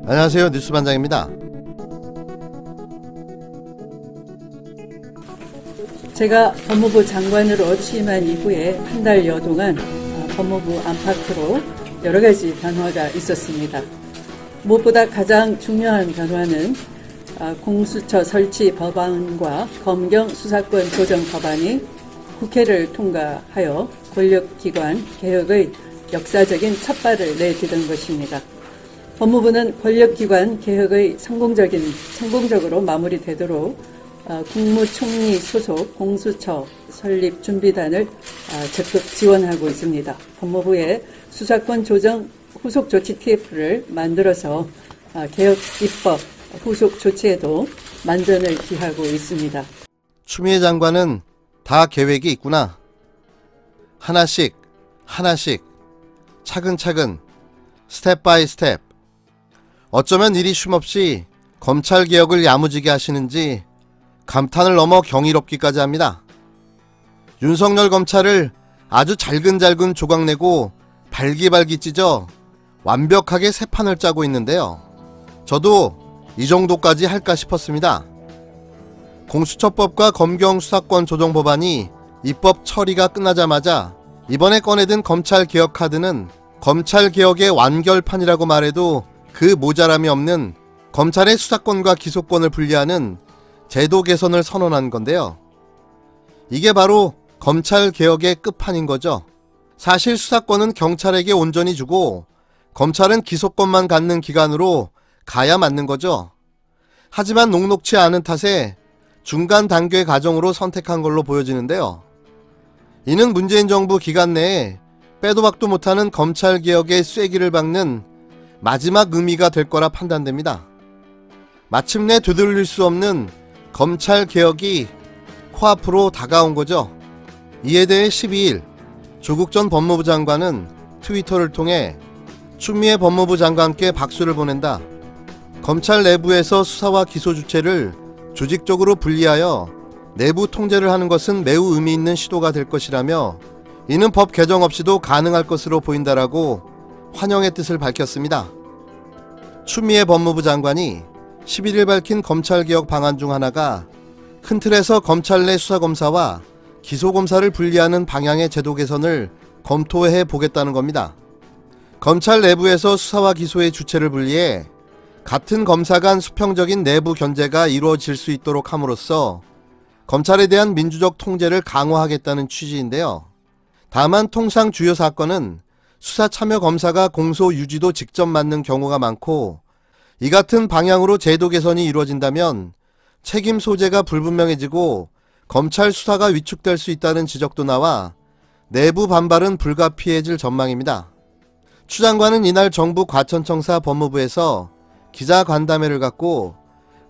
안녕하세요, 뉴스반장입니다. 제가 법무부 장관으로 취임한 이후에 한 달여 동안 법무부 안팎으로 여러 가지 변화가 있었습니다. 무엇보다 가장 중요한 변화는 공수처 설치 법안과 검경 수사권 조정 법안이 국회를 통과하여 권력기관 개혁의 역사적인 첫발을 내디딘 것입니다. 법무부는 권력기관 개혁의 성공적으로 마무리되도록 국무총리 소속 공수처 설립 준비단을 적극 지원하고 있습니다. 법무부의 수사권 조정 후속 조치 TF를 만들어서 개혁 입법 후속 조치에도 만전을 기하고 있습니다. 추미애 장관은 다 계획이 있구나. 하나씩 차근차근 스텝 바이 스텝. 어쩌면 이리 쉼없이 검찰개혁을 야무지게 하시는지 감탄을 넘어 경이롭기까지 합니다. 윤석열 검찰을 아주 잘근잘근 조각내고 발기발기 찢어 완벽하게 새 판을 짜고 있는데요. 저도 이 정도까지 할까 싶었습니다. 공수처법과 검경 수사권 조정 법안이 입법 처리가 끝나자마자 이번에 꺼내든 검찰개혁 카드는 검찰개혁의 완결판이라고 말해도 그 모자람이 없는 검찰의 수사권과 기소권을 분리하는 제도 개선을 선언한 건데요. 이게 바로 검찰개혁의 끝판인 거죠. 사실 수사권은 경찰에게 온전히 주고 검찰은 기소권만 갖는 기관으로 가야 맞는 거죠. 하지만 녹록치 않은 탓에 중간 단계 과정으로 선택한 걸로 보여지는데요. 이는 문재인 정부 기간 내에 빼도 박도 못하는 검찰개혁의 쐐기를 박는 마지막 의미가 될 거라 판단됩니다. 마침내 되돌릴 수 없는 검찰개혁이 코앞으로 다가온 거죠. 이에 대해 12일 조국 전 법무부 장관은 트위터를 통해 추미애 법무부 장관께 박수를 보낸다. 검찰 내부에서 수사와 기소 주체를 조직적으로 분리하여 내부 통제를 하는 것은 매우 의미 있는 시도가 될 것이라며 이는 법 개정 없이도 가능할 것으로 보인다라고 환영의 뜻을 밝혔습니다. 추미애 법무부 장관이 11일 밝힌 검찰개혁 방안 중 하나가 큰 틀에서 검찰 내 수사검사와 기소검사를 분리하는 방향의 제도 개선을 검토해 보겠다는 겁니다. 검찰 내부에서 수사와 기소의 주체를 분리해 같은 검사 간 수평적인 내부 견제가 이루어질 수 있도록 함으로써 검찰에 대한 민주적 통제를 강화하겠다는 취지인데요. 다만 통상 주요 사건은 수사 참여 검사가 공소 유지도 직접 맡는 경우가 많고 이 같은 방향으로 제도 개선이 이루어진다면 책임 소재가 불분명해지고 검찰 수사가 위축될 수 있다는 지적도 나와 내부 반발은 불가피해질 전망입니다. 추 장관은 이날 정부 과천청사 법무부에서 기자간담회를 갖고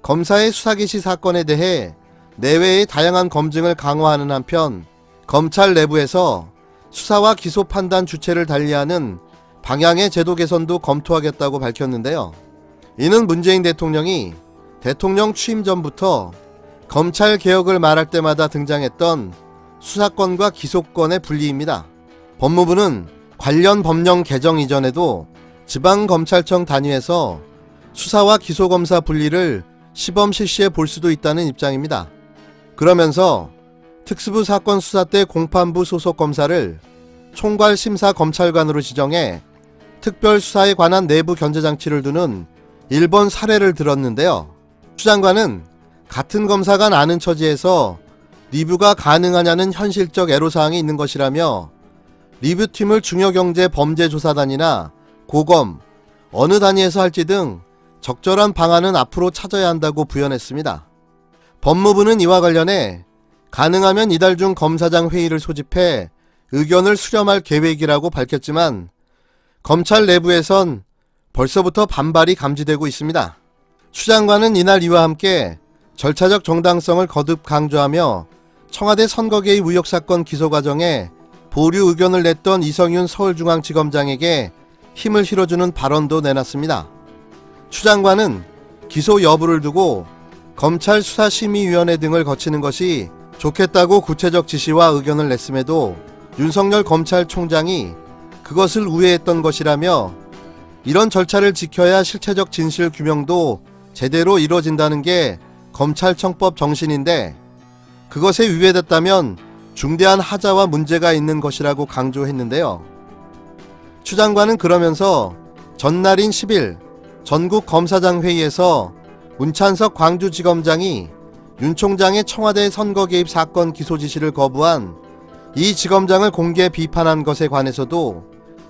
검사의 수사 개시 사건에 대해 내외의 다양한 검증을 강화하는 한편 검찰 내부에서 수사와 기소 판단 주체를 달리하는 방향의 제도 개선도 검토하겠다고 밝혔는데요. 이는 문재인 대통령이 대통령 취임 전부터 검찰 개혁을 말할 때마다 등장했던 수사권과 기소권의 분리입니다. 법무부는 관련 법령 개정 이전에도 지방검찰청 단위에서 수사와 기소검사 분리를 시범 실시해 볼 수도 있다는 입장입니다. 그러면서 특수부 사건 수사 때 공판부 소속 검사를 총괄심사검찰관으로 지정해 특별수사에 관한 내부 견제장치를 두는 일본 사례를 들었는데요. 추 장관은 같은 검사 간 아는 처지에서 리뷰가 가능하냐는 현실적 애로사항이 있는 것이라며 리뷰팀을 중요경제범죄조사단이나 고검, 어느 단위에서 할지 등 적절한 방안은 앞으로 찾아야 한다고 부연했습니다. 법무부는 이와 관련해 가능하면 이달 중 검사장 회의를 소집해 의견을 수렴할 계획이라고 밝혔지만 검찰 내부에선 벌써부터 반발이 감지되고 있습니다. 추 장관은 이날 이와 함께 절차적 정당성을 거듭 강조하며 청와대 선거개입 의혹사건 기소 과정에 보류 의견을 냈던 이성윤 서울중앙지검장에게 힘을 실어주는 발언도 내놨습니다. 추 장관은 기소 여부를 두고 검찰 수사심의위원회 등을 거치는 것이 좋겠다고 구체적 지시와 의견을 냈음에도 윤석열 검찰총장이 그것을 우회했던 것이라며 이런 절차를 지켜야 실체적 진실 규명도 제대로 이루어진다는 게 검찰청법 정신인데 그것에 위배됐다면 중대한 하자와 문제가 있는 것이라고 강조했는데요. 추 장관은 그러면서 전날인 10일 전국 검사장 회의에서 문찬석 광주지검장이 윤 총장의 청와대 선거 개입 사건 기소 지시를 거부한 이 지검장을 공개 비판한 것에 관해서도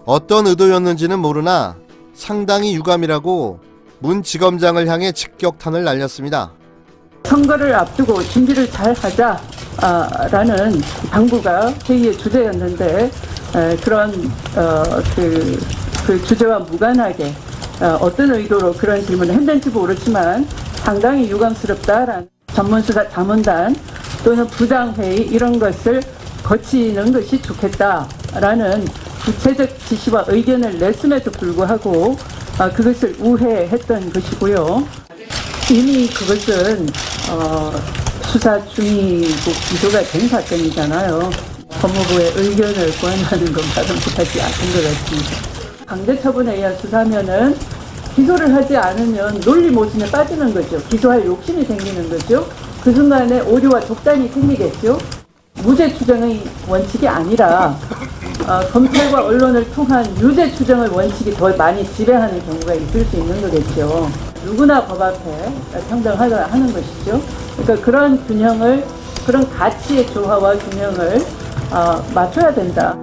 어떤 의도였는지는 모르나 상당히 유감이라고 문 지검장을 향해 직격탄을 날렸습니다. 선거를 앞두고 준비를 잘 하자라는 당부가 회의의 주제였는데 그런 그 주제와 무관하게 어떤 의도로 그런 질문을 했는지 모르지만 상당히 유감스럽다라는 전문수사 자문단 또는 부장회의 이런 것을 거치는 것이 좋겠다라는 구체적 지시와 의견을 냈음에도 불구하고 그것을 우회했던 것이고요. 이미 그것은 수사 중이고 기소가 된 사건이잖아요. 법무부의 의견을 구한다는 건 바람직하지 않은 것 같습니다. 강제처분에 의한 수사면은 기소를 하지 않으면 논리모순에 빠지는 거죠. 기소할 욕심이 생기는 거죠. 그 순간에 오류와 독단이 생기겠죠. 무죄 추정의 원칙이 아니라 검찰과 언론을 통한 유죄 추정의 원칙이 더 많이 지배하는 경우가 있을 수 있는 거겠죠. 누구나 법 앞에 평등하다 하는 것이죠. 그러니까 그런 균형을, 그런 가치의 조화와 균형을 맞춰야 된다.